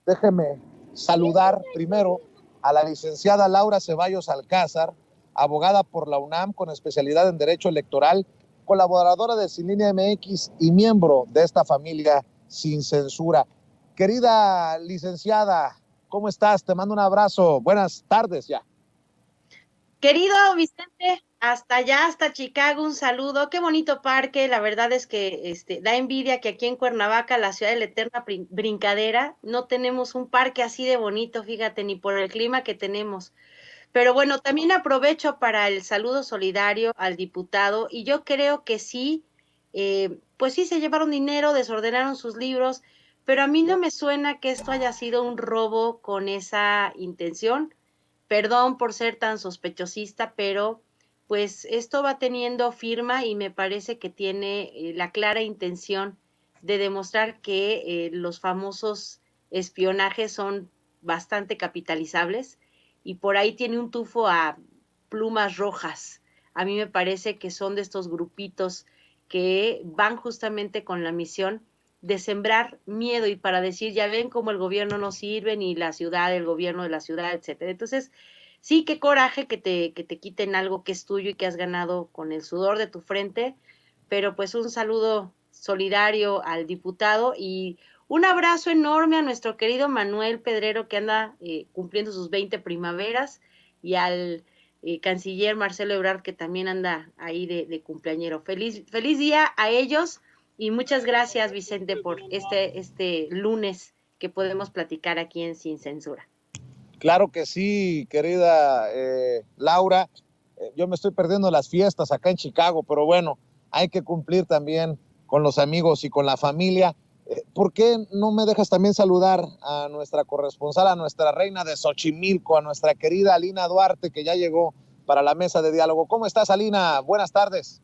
Déjeme saludar primero a la licenciada Laura Ceballos Alcázar, abogada por la UNAM con especialidad en Derecho Electoral, colaboradora de Sin Línea MX y miembro de esta familia Sin Censura. Querida licenciada, ¿cómo estás? Te mando un abrazo. Buenas tardes ya. Querido Vicente, hasta allá, hasta Chicago, un saludo. Qué bonito parque. La verdad es que da envidia que aquí en Cuernavaca, la ciudad de la eterna brincadera, no tenemos un parque así de bonito, fíjate, ni por el clima que tenemos. Pero bueno, también aprovecho para el saludo solidario al diputado y yo creo que sí, pues sí se llevaron dinero, desordenaron sus libros, pero a mí no me suena que esto haya sido un robo con esa intención. Perdón por ser tan sospechosista, pero pues esto va teniendo firma y me parece que tiene la clara intención de demostrar que los famosos espionajes son bastante capitalizables y por ahí tiene un tufo a plumas rojas. A mí me parece que son de estos grupitos que van justamente con la misión de sembrar miedo y para decir, ya ven cómo el gobierno no sirve, ni la ciudad, el gobierno de la ciudad, etcétera. Entonces, sí, qué coraje que te quiten algo que es tuyo y que has ganado con el sudor de tu frente, pero pues un saludo solidario al diputado y un abrazo enorme a nuestro querido Manuel Pedrero que anda cumpliendo sus 20 primaveras y al canciller Marcelo Ebrard que también anda ahí de cumpleañero. Feliz día a ellos y muchas gracias Vicente por este lunes que podemos platicar aquí en Sin Censura. Claro que sí, querida Laura. Yo me estoy perdiendo las fiestas acá en Chicago, pero bueno, hay que cumplir también con los amigos y con la familia. ¿Por qué no me dejas también saludar a nuestra corresponsal, a nuestra reina de Xochimilco, a nuestra querida Alina Duarte, que ya llegó para la mesa de diálogo? ¿Cómo estás, Alina? Buenas tardes.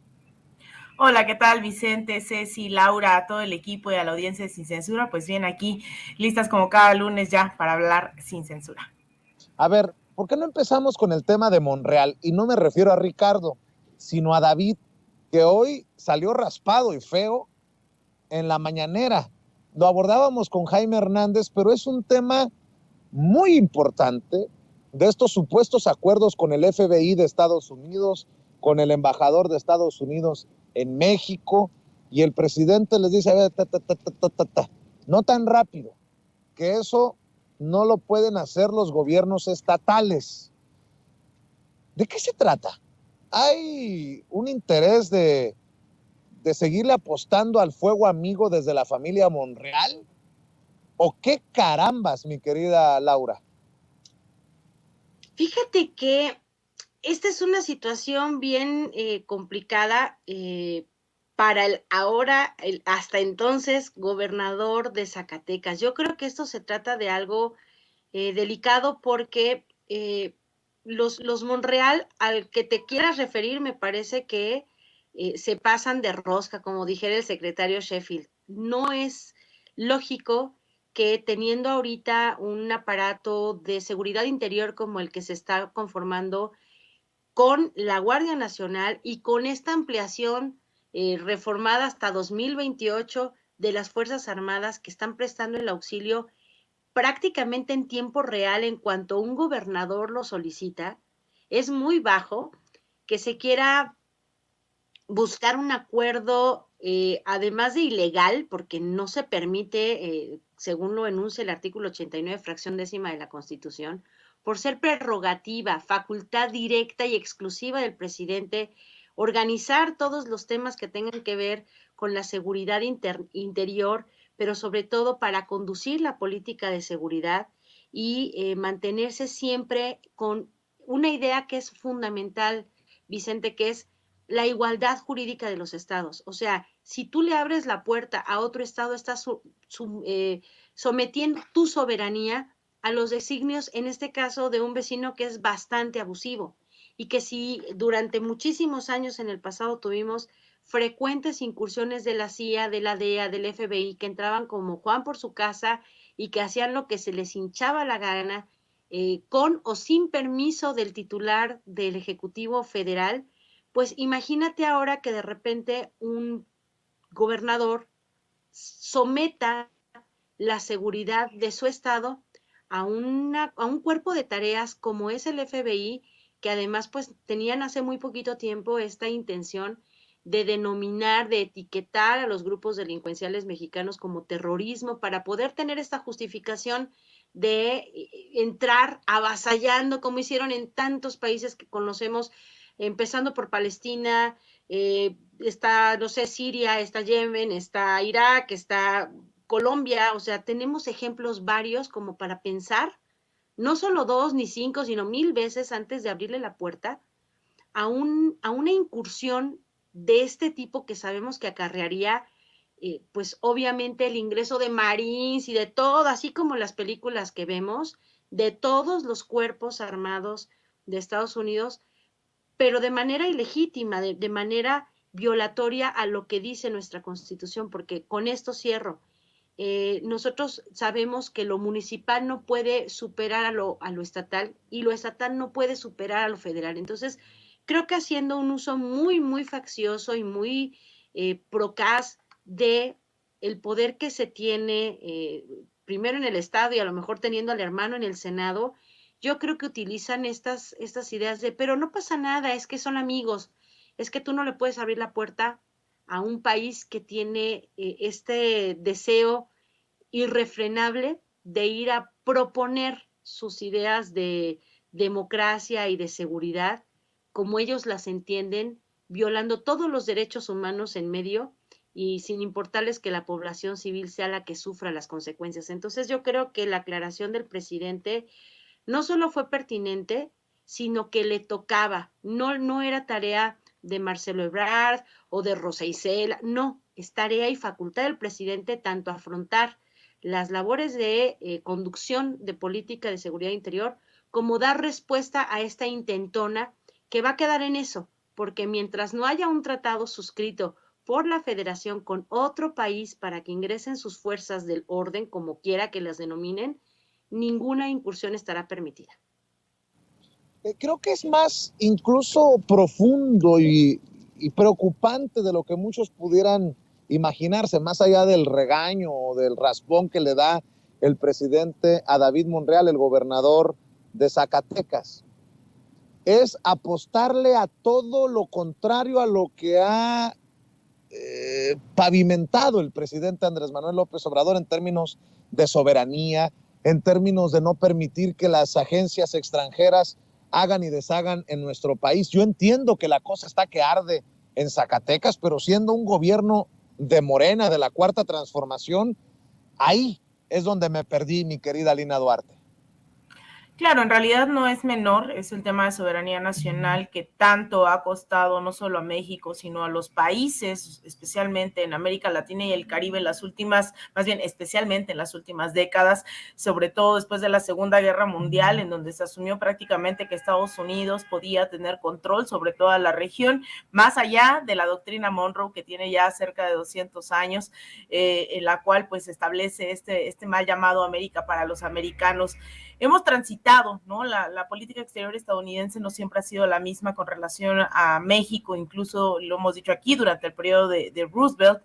Hola, ¿qué tal Vicente, Ceci, Laura, a todo el equipo y a la audiencia de Sin Censura? Pues bien, aquí listas como cada lunes ya para hablar sin censura. A ver, ¿por qué no empezamos con el tema de Monreal? Y no me refiero a Ricardo, sino a David, que hoy salió raspado y feo en la mañanera. Lo abordábamos con Jaime Hernández, pero es un tema muy importante de estos supuestos acuerdos con el FBI de Estados Unidos, con el embajador de Estados Unidos en México, y el presidente les dice, a ver, no tan rápido, que eso no lo pueden hacer los gobiernos estatales. ¿De qué se trata? ¿Hay un interés de seguirle apostando al fuego amigo desde la familia Monreal? ¿O qué carambas, mi querida Laura? Fíjate que esta es una situación bien complicada para el ahora, hasta entonces, gobernador de Zacatecas. Yo creo que esto se trata de algo delicado porque los Monreal, al que te quieras referir, me parece que se pasan de rosca, como dijera el secretario Sheffield. No es lógico que teniendo ahorita un aparato de seguridad interior como el que se está conformando con la Guardia Nacional y con esta ampliación reformada hasta 2028 de las Fuerzas Armadas que están prestando el auxilio prácticamente en tiempo real en cuanto un gobernador lo solicita, es muy bajo que se quiera buscar un acuerdo, además de ilegal, porque no se permite, según lo enuncia el artículo 89, fracción décima de la Constitución, por ser prerrogativa, facultad directa y exclusiva del presidente, organizar todos los temas que tengan que ver con la seguridad interior, pero sobre todo para conducir la política de seguridad y mantenerse siempre con una idea que es fundamental, Vicente, que es la igualdad jurídica de los estados. O sea, si tú le abres la puerta a otro estado, estás sometiendo tu soberanía a los designios, en este caso, de un vecino que es bastante abusivo y que si durante muchísimos años en el pasado tuvimos frecuentes incursiones de la CIA, de la DEA, del FBI, que entraban como Juan por su casa y que hacían lo que se les hinchaba la gana, con o sin permiso del titular del Ejecutivo Federal, pues imagínate ahora que de repente un gobernador someta la seguridad de su estado a un cuerpo de tareas como es el FBI, que además pues tenían hace muy poquito tiempo esta intención de denominar, de etiquetar a los grupos delincuenciales mexicanos como terrorismo para poder tener esta justificación de entrar avasallando, como hicieron en tantos países que conocemos, empezando por Palestina, está, no sé, Siria, está Yemen, está Irak, está Colombia, o sea, tenemos ejemplos varios como para pensar, no solo 2 ni 5, sino 1000 veces antes de abrirle la puerta a una incursión de este tipo que sabemos que acarrearía, pues obviamente el ingreso de Marines y de todo, así como las películas que vemos, de todos los cuerpos armados de Estados Unidos, pero de manera ilegítima, de manera violatoria a lo que dice nuestra Constitución, porque con esto cierro. Nosotros sabemos que lo municipal no puede superar a lo estatal y lo estatal no puede superar a lo federal. Entonces, creo que haciendo un uso muy, muy faccioso y muy procaz de el poder que se tiene primero en el Estado y a lo mejor teniendo al hermano en el Senado, yo creo que utilizan estas ideas de, pero no pasa nada, es que son amigos, es que tú no le puedes abrir la puerta a un país que tiene este deseo irrefrenable de ir a proponer sus ideas de democracia y de seguridad como ellos las entienden, violando todos los derechos humanos en medio y sin importarles que la población civil sea la que sufra las consecuencias. Entonces yo creo que la aclaración del presidente no solo fue pertinente, sino que le tocaba, no era tarea de Marcelo Ebrard o de Rosa Isela, no, es tarea y facultad del presidente tanto afrontar las labores de conducción de política de seguridad interior como dar respuesta a esta intentona que va a quedar en eso, porque mientras no haya un tratado suscrito por la federación con otro país para que ingresen sus fuerzas del orden, como quiera que las denominen, ninguna incursión estará permitida. Creo que es más incluso profundo y preocupante de lo que muchos pudieran imaginarse, más allá del regaño o del raspón que le da el presidente a David Monreal, el gobernador de Zacatecas. Es apostarle a todo lo contrario a lo que ha pavimentado el presidente Andrés Manuel López Obrador en términos de soberanía, en términos de no permitir que las agencias extranjeras hagan y deshagan en nuestro país. Yo entiendo que la cosa está que arde en Zacatecas, pero siendo un gobierno de Morena, de la Cuarta Transformación, ahí es donde me perdí, mi querida Lina Duarte. Claro, en realidad no es menor, es el tema de soberanía nacional que tanto ha costado no solo a México, sino a los países, especialmente en América Latina y el Caribe, en las últimas, más bien especialmente en las últimas décadas, sobre todo después de la Segunda Guerra Mundial, en donde se asumió prácticamente que Estados Unidos podía tener control sobre toda la región, más allá de la doctrina Monroe, que tiene ya cerca de 200 años, en la cual pues establece este mal llamado América para los americanos. Hemos transitado, ¿no? La política exterior estadounidense no siempre ha sido la misma con relación a México, incluso lo hemos dicho aquí, durante el periodo de Roosevelt,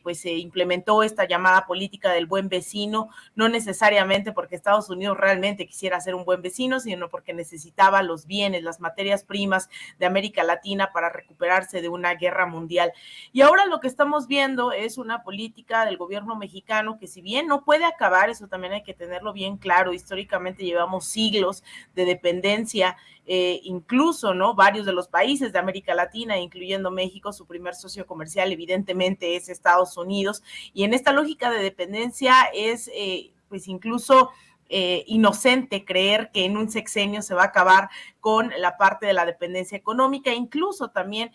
pues se implementó esta llamada política del buen vecino, no necesariamente porque Estados Unidos realmente quisiera ser un buen vecino, sino porque necesitaba los bienes, las materias primas de América Latina para recuperarse de una guerra mundial. Y ahora lo que estamos viendo es una política del gobierno mexicano que, si bien no puede acabar, eso también hay que tenerlo bien claro, históricamente llevamos siglos de dependencia, incluso, ¿no? Varios de los países de América Latina, incluyendo México, su primer socio comercial evidentemente es Estados Unidos, y en esta lógica de dependencia es, pues incluso inocente creer que en un sexenio se va a acabar con la parte de la dependencia económica, incluso también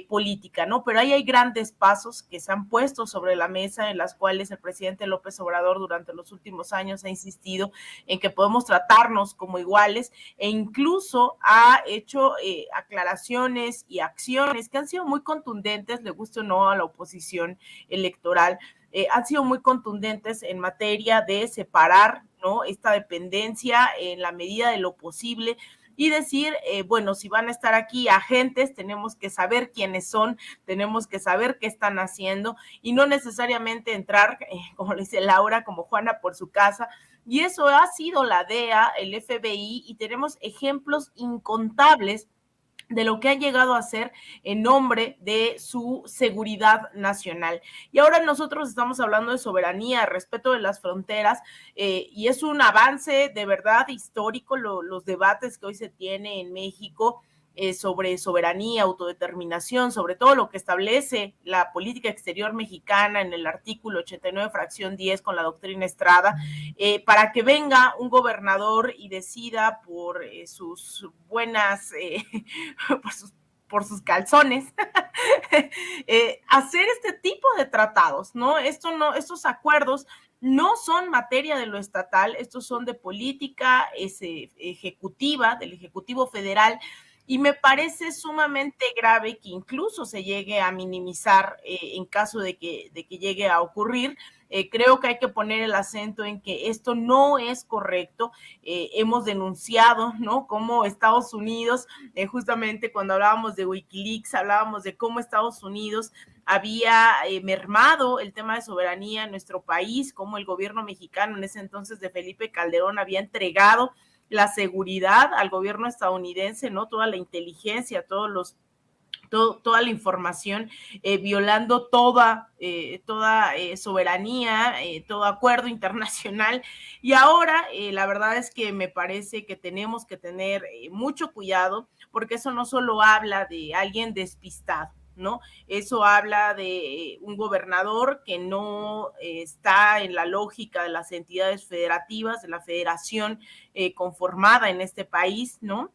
política, ¿no? Pero ahí hay grandes pasos que se han puesto sobre la mesa, en las cuales el presidente López Obrador durante los últimos años ha insistido en que podemos tratarnos como iguales, e incluso ha hecho aclaraciones y acciones que han sido muy contundentes, le guste o no a la oposición electoral, han sido muy contundentes en materia de separar, ¿no? Esta dependencia en la medida de lo posible y decir, bueno, si van a estar aquí agentes, tenemos que saber quiénes son, tenemos que saber qué están haciendo y no necesariamente entrar, como le dice Laura, como Juana por su casa. Y eso ha sido la DEA, el FBI, y tenemos ejemplos incontables de lo que han llegado a hacer en nombre de su seguridad nacional. Y ahora nosotros estamos hablando de soberanía, respeto de las fronteras, y es un avance de verdad histórico los debates que hoy se tiene en México sobre soberanía, autodeterminación, sobre todo lo que establece la política exterior mexicana en el artículo 89, fracción 10, con la doctrina Estrada, para que venga un gobernador y decida por sus buenas, por sus calzones, hacer este tipo de tratados, ¿no? Estos acuerdos no son materia de lo estatal, estos son de política ejecutiva, del Ejecutivo Federal, y me parece sumamente grave que incluso se llegue a minimizar en caso de que llegue a ocurrir. Creo que hay que poner el acento en que esto no es correcto. Hemos denunciado, ¿no?, cómo Estados Unidos, justamente cuando hablábamos de Wikileaks, hablábamos de cómo Estados Unidos había mermado el tema de soberanía en nuestro país, cómo el gobierno mexicano en ese entonces de Felipe Calderón había entregado la seguridad al gobierno estadounidense, ¿no? Toda la inteligencia, toda la información, violando toda soberanía, todo acuerdo internacional. Y ahora la verdad es que me parece que tenemos que tener mucho cuidado, porque eso no solo habla de alguien despistado, ¿no? Eso habla de un gobernador que no está en la lógica de las entidades federativas, de la federación conformada en este país, ¿no?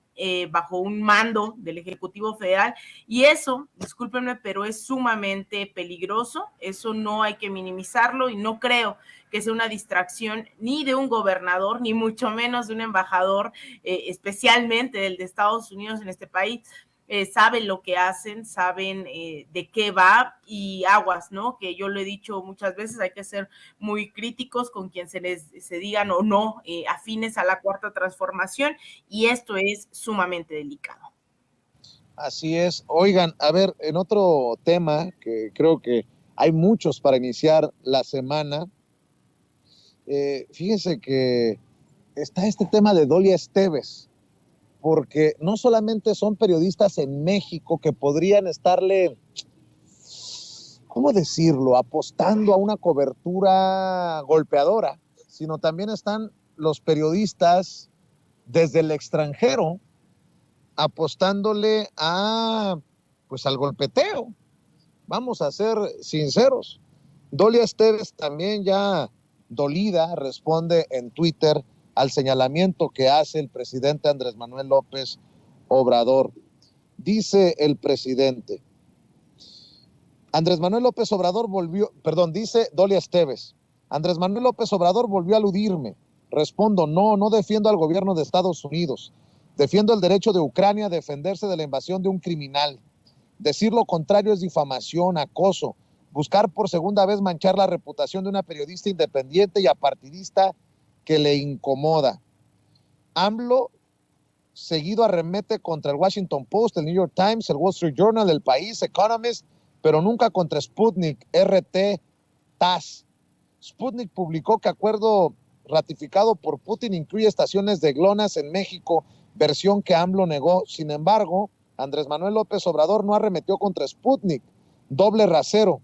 Bajo un mando del Ejecutivo Federal, y eso, discúlpenme, pero es sumamente peligroso. Eso no hay que minimizarlo, y no creo que sea una distracción ni de un gobernador, ni mucho menos de un embajador, especialmente del de Estados Unidos en este país. Saben lo que hacen, saben de qué va, y aguas, ¿no? Que yo lo he dicho muchas veces, hay que ser muy críticos con quien se digan o no afines a la Cuarta Transformación, y esto es sumamente delicado. Así es. Oigan, a ver, en otro tema que creo que hay muchos para iniciar la semana, fíjense que está este tema de Dolia Esteves, porque no solamente son periodistas en México que podrían estarle, ¿cómo decirlo?, apostando a una cobertura golpeadora, sino también están los periodistas desde el extranjero apostándole al golpeteo. Vamos a ser sinceros. Dolia Esteves también, ya dolida, responde en Twitter al señalamiento que hace el presidente Andrés Manuel López Obrador. Dice el presidente, dice Dolia Esteves, Andrés Manuel López Obrador volvió a aludirme. Respondo, no defiendo al gobierno de Estados Unidos. Defiendo el derecho de Ucrania a defenderse de la invasión de un criminal. Decir lo contrario es difamación, acoso, buscar por segunda vez manchar la reputación de una periodista independiente y apartidista que le incomoda. AMLO seguido arremete contra el Washington Post, el New York Times, el Wall Street Journal, el País, Economist, pero nunca contra Sputnik, RT, TASS. Sputnik publicó que acuerdo ratificado por Putin incluye estaciones de GLONASS en México, versión que AMLO negó. Sin embargo, Andrés Manuel López Obrador no arremetió contra Sputnik, doble rasero.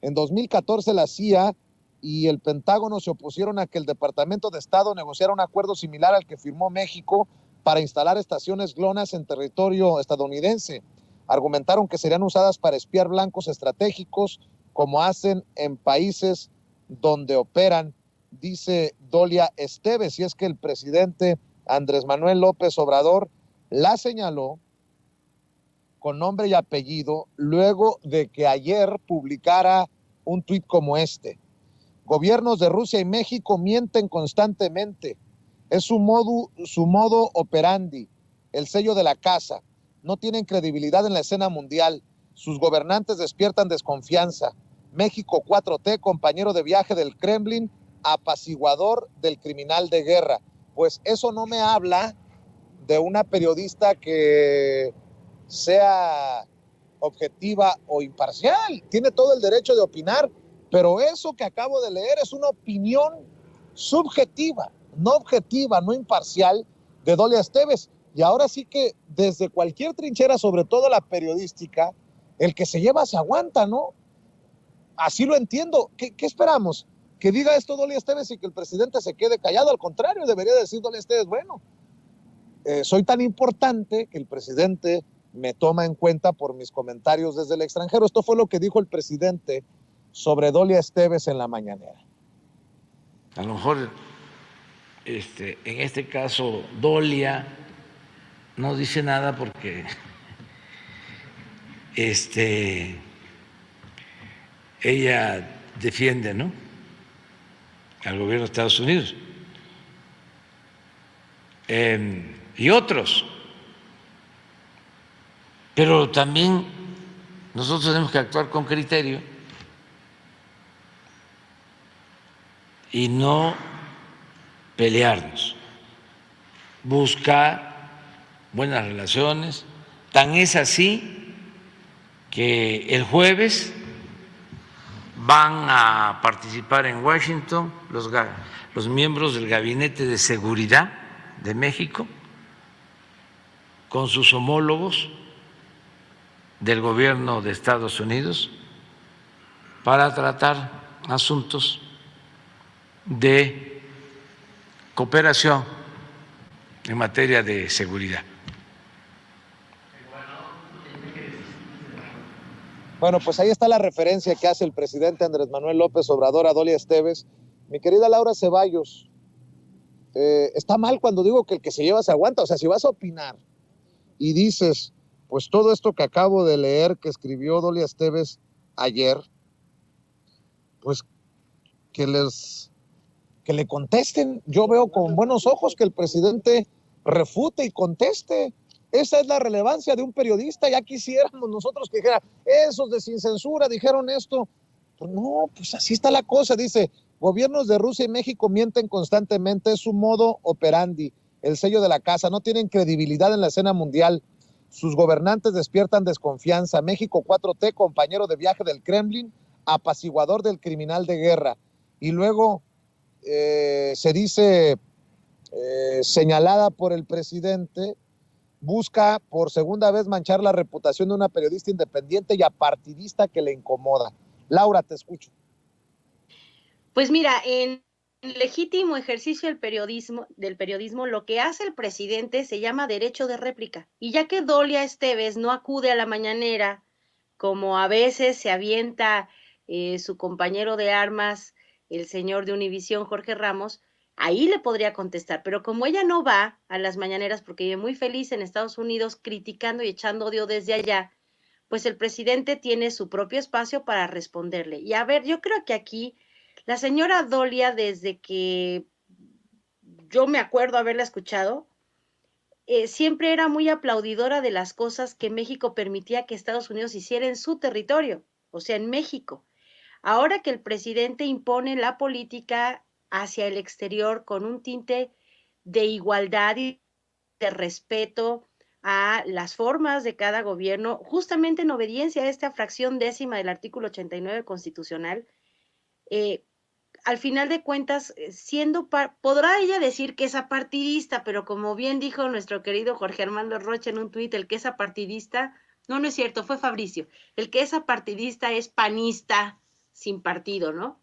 En 2014 la CIA y el Pentágono se opusieron a que el Departamento de Estado negociara un acuerdo similar al que firmó México para instalar estaciones GLONASS en territorio estadounidense. Argumentaron que serían usadas para espiar blancos estratégicos, como hacen en países donde operan, dice Dolia Esteves. Y es que el presidente Andrés Manuel López Obrador la señaló con nombre y apellido luego de que ayer publicara un tuit como este. Gobiernos de Rusia y México mienten constantemente. Es su modo operandi, el sello de la casa. No tienen credibilidad en la escena mundial. Sus gobernantes despiertan desconfianza. México 4T, compañero de viaje del Kremlin, apaciguador del criminal de guerra. Pues eso no me habla de una periodista que sea objetiva o imparcial. Tiene todo el derecho de opinar, pero eso que acabo de leer es una opinión subjetiva, no objetiva, no imparcial, de Dolia Esteves. Y ahora sí que desde cualquier trinchera, sobre todo la periodística, el que se lleva se aguanta, ¿no? Así lo entiendo. ¿Qué esperamos? ¿Que diga esto Dolia Esteves y que el presidente se quede callado? Al contrario, debería decir Dolia Esteves, bueno, soy tan importante que el presidente me toma en cuenta por mis comentarios desde el extranjero. Esto fue lo que dijo el presidente sobre Dolia Esteves en la mañanera. A lo mejor, en este caso, Dolia no dice nada porque ella defiende, ¿no?, al gobierno de Estados Unidos. Y otros. Pero también nosotros tenemos que actuar con criterio y no pelearnos, buscar buenas relaciones. Tan es así que el jueves van a participar en Washington los miembros del Gabinete de Seguridad de México con sus homólogos del gobierno de Estados Unidos para tratar asuntos de cooperación en materia de seguridad. Bueno, pues ahí está la referencia que hace el presidente Andrés Manuel López Obrador a Dolia Esteves. Mi querida Laura Ceballos, está mal cuando digo que el que se lleva se aguanta. O sea, si vas a opinar y dices, pues todo esto que acabo de leer que escribió Dolia Esteves ayer, pues que le contesten. Yo veo con buenos ojos que el presidente refute y conteste. Esa es la relevancia de un periodista. Ya quisiéramos nosotros que dijera, esos de Sin Censura dijeron esto. Pues no, pues así está la cosa. Dice, gobiernos de Rusia y México mienten constantemente, es su modo operandi, el sello de la casa, no tienen credibilidad en la escena mundial. Sus gobernantes despiertan desconfianza. México 4T, compañero de viaje del Kremlin, apaciguador del criminal de guerra. Y luego se dice, señalada por el presidente, busca por segunda vez manchar la reputación de una periodista independiente y apartidista que le incomoda. Laura, te escucho. Pues mira, en legítimo ejercicio del periodismo, lo que hace el presidente se llama derecho de réplica. Y ya que Dolia Esteves no acude a la mañanera, como a veces se avienta su compañero de armas, el señor de Univisión, Jorge Ramos, ahí le podría contestar. Pero como ella no va a las mañaneras porque vive muy feliz en Estados Unidos criticando y echando odio desde allá, pues el presidente tiene su propio espacio para responderle. Y a ver, yo creo que aquí la señora Dolia, desde que yo me acuerdo haberla escuchado, siempre era muy aplaudidora de las cosas que México permitía que Estados Unidos hiciera en su territorio, o sea, en México. Ahora que el presidente impone la política hacia el exterior con un tinte de igualdad y de respeto a las formas de cada gobierno, justamente en obediencia a esta fracción 10ª del artículo 89 constitucional, al final de cuentas, podrá ella decir que es apartidista, pero como bien dijo nuestro querido Jorge Armando Rocha en un tuit, el que es apartidista, no es cierto, fue Fabricio, el que es apartidista es panista sin partido, ¿no?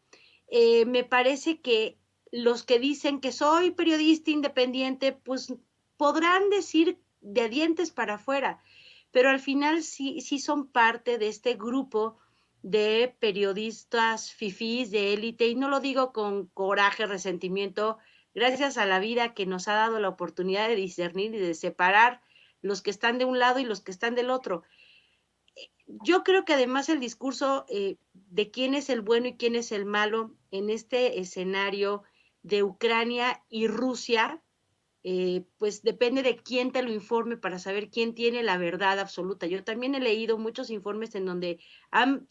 Me parece que los que dicen que soy periodista independiente, pues podrán decir de dientes para afuera, pero al final sí son parte de este grupo de periodistas fifís de élite, y no lo digo con coraje, resentimiento, gracias a la vida que nos ha dado la oportunidad de discernir y de separar los que están de un lado y los que están del otro. Yo creo que además el discurso de quién es el bueno y quién es el malo en este escenario de Ucrania y Rusia, pues depende de quién te lo informe para saber quién tiene la verdad absoluta. Yo también he leído muchos informes en donde han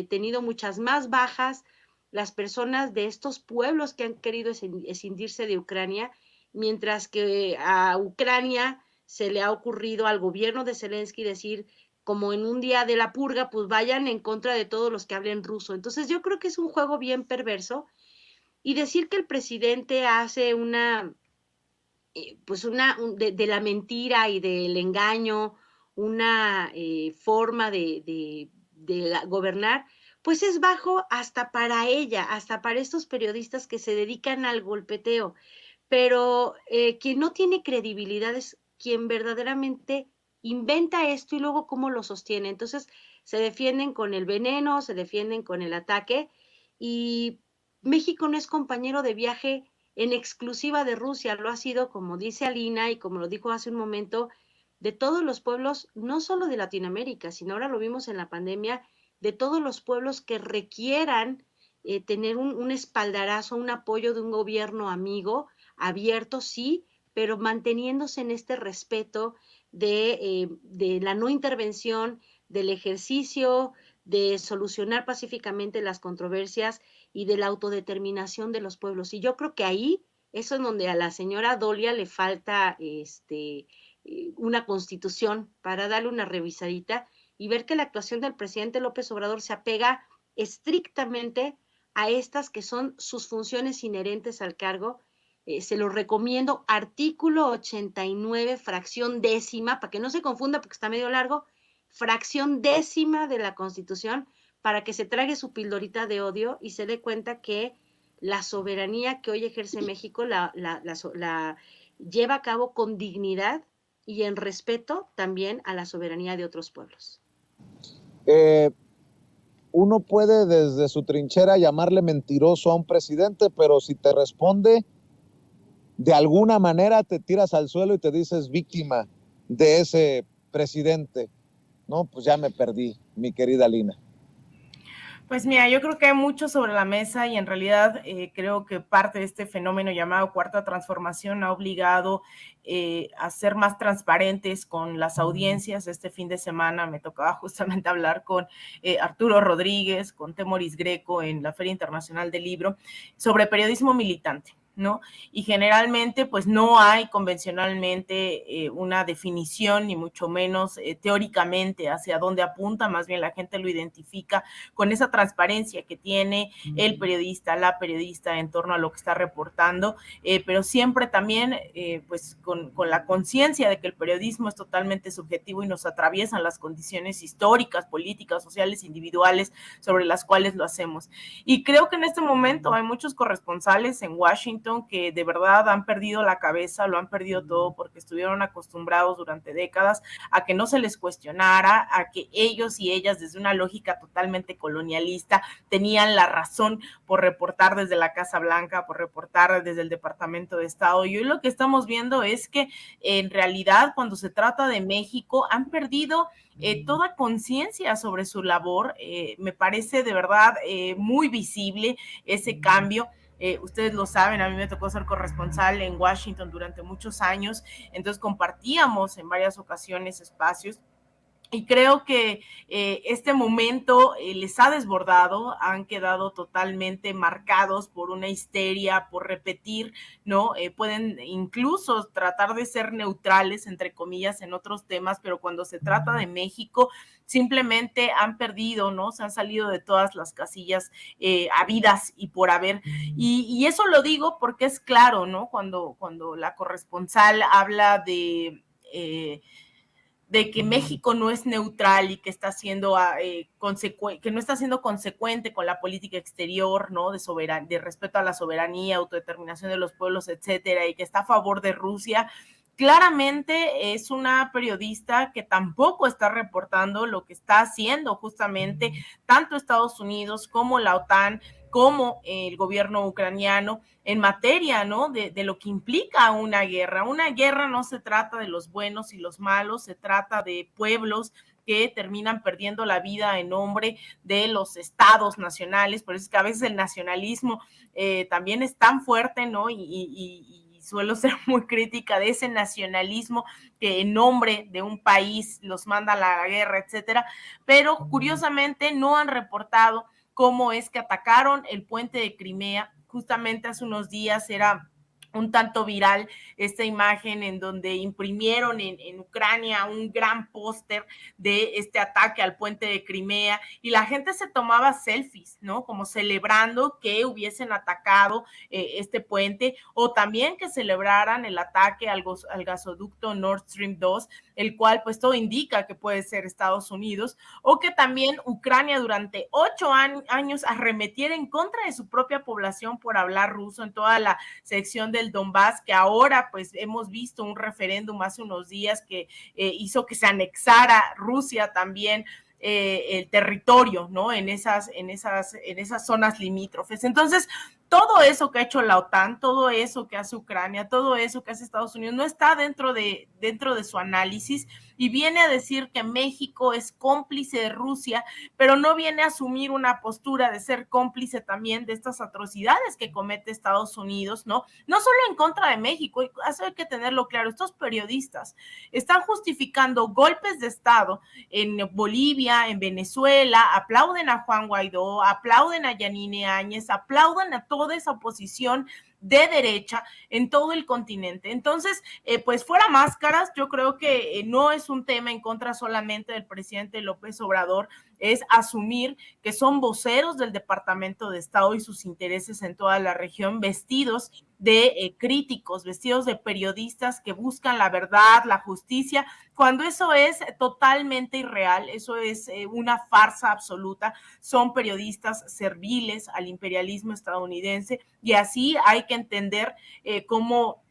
tenido muchas más bajas las personas de estos pueblos que han querido escindirse de Ucrania, mientras que a Ucrania se le ha ocurrido al gobierno de Zelensky decir, como en un día de la purga, pues vayan en contra de todos los que hablen ruso. Entonces yo creo que es un juego bien perverso, y decir que el presidente hace de la mentira y del engaño una forma de gobernar, pues es bajo hasta para ella, hasta para estos periodistas que se dedican al golpeteo. Pero quien no tiene credibilidad es quien verdaderamente inventa esto y luego cómo lo sostiene. Entonces se defienden con el veneno, se defienden con el ataque, y México no es compañero de viaje en exclusiva de Rusia, lo ha sido, como dice Alina y como lo dijo hace un momento, de todos los pueblos, no solo de Latinoamérica, sino ahora lo vimos en la pandemia, de todos los pueblos que requieran tener un espaldarazo, un apoyo de un gobierno amigo, abierto, sí, pero manteniéndose en este respeto de la no intervención, del ejercicio, de solucionar pacíficamente las controversias y de la autodeterminación de los pueblos. Y yo creo que ahí, eso es donde a la señora Dolia le falta una constitución para darle una revisadita y ver que la actuación del presidente López Obrador se apega estrictamente a estas que son sus funciones inherentes al cargo. Se lo recomiendo, artículo 89, fracción décima, para que no se confunda porque está medio largo, fracción décima de la Constitución, para que se trague su pildorita de odio y se dé cuenta que la soberanía que hoy ejerce México la lleva a cabo con dignidad y en respeto también a la soberanía de otros pueblos. Uno puede desde su trinchera llamarle mentiroso a un presidente, pero si te responde, de alguna manera te tiras al suelo y te dices víctima de ese presidente. No, pues ya me perdí, mi querida Lina. Pues mira, yo creo que hay mucho sobre la mesa y en realidad creo que parte de este fenómeno llamado Cuarta Transformación ha obligado a ser más transparentes con las audiencias. Este fin de semana me tocaba justamente hablar con Arturo Rodríguez, con Temoris Greco en la Feria Internacional del Libro sobre periodismo militante, ¿no? Y generalmente pues no hay convencionalmente una definición, ni mucho menos teóricamente hacia dónde apunta, más bien la gente lo identifica con esa transparencia que tiene el periodista, la periodista en torno a lo que está reportando, pero siempre también pues con la conciencia de que el periodismo es totalmente subjetivo y nos atraviesan las condiciones históricas, políticas, sociales, individuales sobre las cuales lo hacemos. Y creo que en este momento hay muchos corresponsales en Washington que de verdad han perdido la cabeza, lo han perdido todo porque estuvieron acostumbrados durante décadas a que no se les cuestionara, a que ellos y ellas desde una lógica totalmente colonialista tenían la razón por reportar desde la Casa Blanca, por reportar desde el Departamento de Estado. Y hoy lo que estamos viendo es que en realidad cuando se trata de México han perdido toda conciencia sobre su labor. Me parece de verdad muy visible ese cambio. Ustedes lo saben, a mí me tocó ser corresponsal en Washington durante muchos años, entonces compartíamos en varias ocasiones espacios. Y creo que este momento les ha desbordado, han quedado totalmente marcados por una histeria, por repetir, ¿no? Pueden incluso tratar de ser neutrales, entre comillas, en otros temas, pero cuando se trata de México, simplemente han perdido, ¿no? Se han salido de todas las casillas habidas y por haber. Y eso lo digo porque es claro, ¿no? Cuando la corresponsal habla de que México no es neutral y que está siendo que no está siendo consecuente con la política exterior, ¿no? De respeto a la soberanía, autodeterminación de los pueblos, etcétera, y que está a favor de Rusia. Claramente es una periodista que tampoco está reportando lo que está haciendo justamente tanto Estados Unidos como la OTAN, como el gobierno ucraniano en materia, ¿no? De lo que implica una guerra. Una guerra no se trata de los buenos y los malos, se trata de pueblos que terminan perdiendo la vida en nombre de los estados nacionales. Por eso es que a veces el nacionalismo también es tan fuerte, ¿no? Y suelo ser muy crítica de ese nacionalismo que en nombre de un país los manda a la guerra, etcétera. Pero curiosamente no han reportado cómo es que atacaron el puente de Crimea. Justamente hace unos días era un tanto viral esta imagen en donde imprimieron en Ucrania un gran póster de este ataque al puente de Crimea y la gente se tomaba selfies, ¿no? Como celebrando que hubiesen atacado este puente, o también que celebraran el ataque al gasoducto Nord Stream 2, el cual pues todo indica que puede ser Estados Unidos, o que también Ucrania durante 8 años arremetiera en contra de su propia población por hablar ruso en toda la sección del Donbass, que ahora pues hemos visto un referéndum hace unos días que hizo que se anexara Rusia también el territorio, ¿no? En esas zonas limítrofes. Entonces, todo eso que ha hecho la OTAN, todo eso que hace Ucrania, todo eso que hace Estados Unidos, no está dentro de su análisis, y viene a decir que México es cómplice de Rusia, pero no viene a asumir una postura de ser cómplice también de estas atrocidades que comete Estados Unidos, ¿no? No solo en contra de México, eso hay que tenerlo claro, estos periodistas están justificando golpes de Estado en Bolivia, en Venezuela, aplauden a Juan Guaidó, aplauden a Yanine Áñez, aplauden a toda esa oposición de derecha en todo el continente. Entonces, pues fuera máscaras, yo creo que no es un tema en contra solamente del presidente López Obrador, es asumir que son voceros del Departamento de Estado y sus intereses en toda la región, vestidos de críticos, vestidos de periodistas que buscan la verdad, la justicia, cuando eso es totalmente irreal, eso es una farsa absoluta. Son periodistas serviles al imperialismo estadounidense, y así hay que entender cómo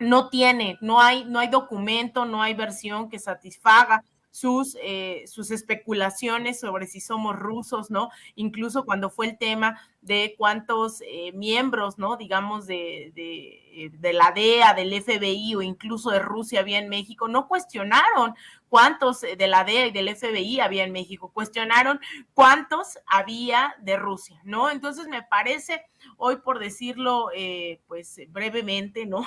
no hay documento, no hay versión que satisfaga sus especulaciones sobre si somos rusos, ¿no? Incluso cuando fue el tema de cuántos miembros, ¿no? Digamos, de la DEA, del FBI o incluso de Rusia había en México, no cuestionaron cuántos de la DEA y del FBI había en México, cuestionaron cuántos había de Rusia, ¿no? Entonces me parece, hoy por decirlo pues brevemente, ¿no?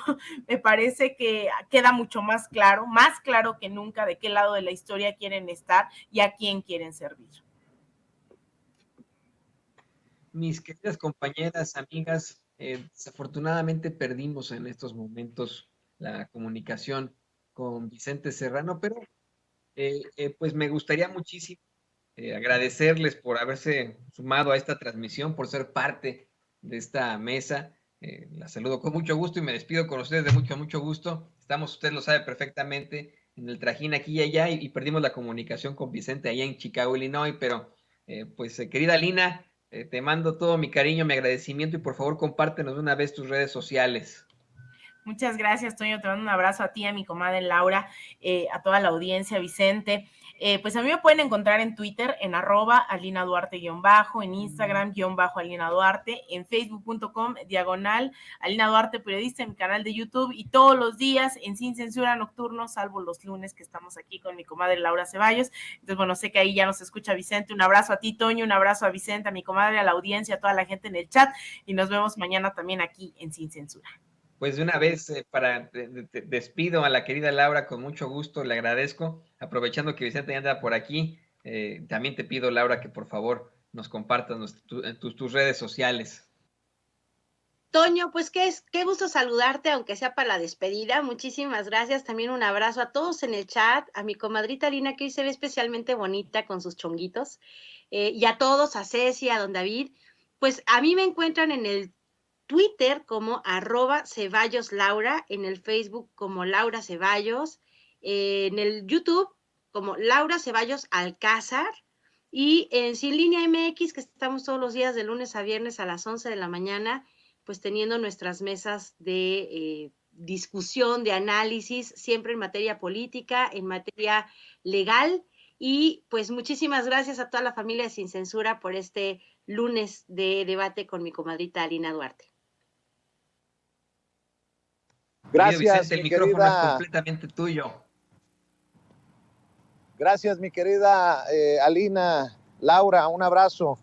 Me parece que queda mucho más claro que nunca de qué lado de la historia quieren estar y a quién quieren servir. Mis queridas compañeras, amigas, desafortunadamente perdimos en estos momentos la comunicación con Vicente Serrano, pero pues me gustaría muchísimo agradecerles por haberse sumado a esta transmisión, por ser parte de esta mesa. La saludo con mucho gusto y me despido con ustedes de mucho gusto. Estamos, usted lo sabe perfectamente, en el trajín aquí y allá, y perdimos la comunicación con Vicente allá en Chicago, Illinois, pero pues querida Lina, te mando todo mi cariño, mi agradecimiento, y por favor compártenos de una vez tus redes sociales. Muchas gracias, Toño. Te mando un abrazo a ti, a mi comadre Laura, a toda la audiencia, Vicente. Pues a mí me pueden encontrar en Twitter en @Alina Duarte-, en Instagram _Alina Duarte, en facebook.com/Alina Duarte Periodista, en mi canal de YouTube, y todos los días en Sin Censura Nocturno, salvo los lunes que estamos aquí con mi comadre Laura Ceballos. Entonces, bueno, sé que ahí ya nos escucha Vicente. Un abrazo a ti, Toño, un abrazo a Vicente, a mi comadre, a la audiencia, a toda la gente en el chat, y nos vemos mañana también aquí en Sin Censura. Pues de una vez, despido a la querida Laura con mucho gusto, le agradezco, aprovechando que Vicente ya anda por aquí, también te pido, Laura, que por favor nos compartas tus redes sociales. Toño, pues qué gusto saludarte, aunque sea para la despedida. Muchísimas gracias. También un abrazo a todos en el chat, a mi comadrita Lina, que hoy se ve especialmente bonita con sus chonguitos, y a todos, a Ceci, a don David. Pues a mí me encuentran en el Twitter como @CeballosLaura, en el Facebook como Laura Ceballos, en el YouTube como Laura Ceballos Alcázar, y en Sin Línea MX, que estamos todos los días de lunes a viernes a las 11 de la mañana, pues teniendo nuestras mesas de discusión, de análisis, siempre en materia política, en materia legal. Y pues muchísimas gracias a toda la familia de Sin Censura por este lunes de debate con mi comadrita Alina Duarte. Gracias, Vicente, el micrófono es completamente tuyo. Gracias, mi querida Alina, Laura, un abrazo.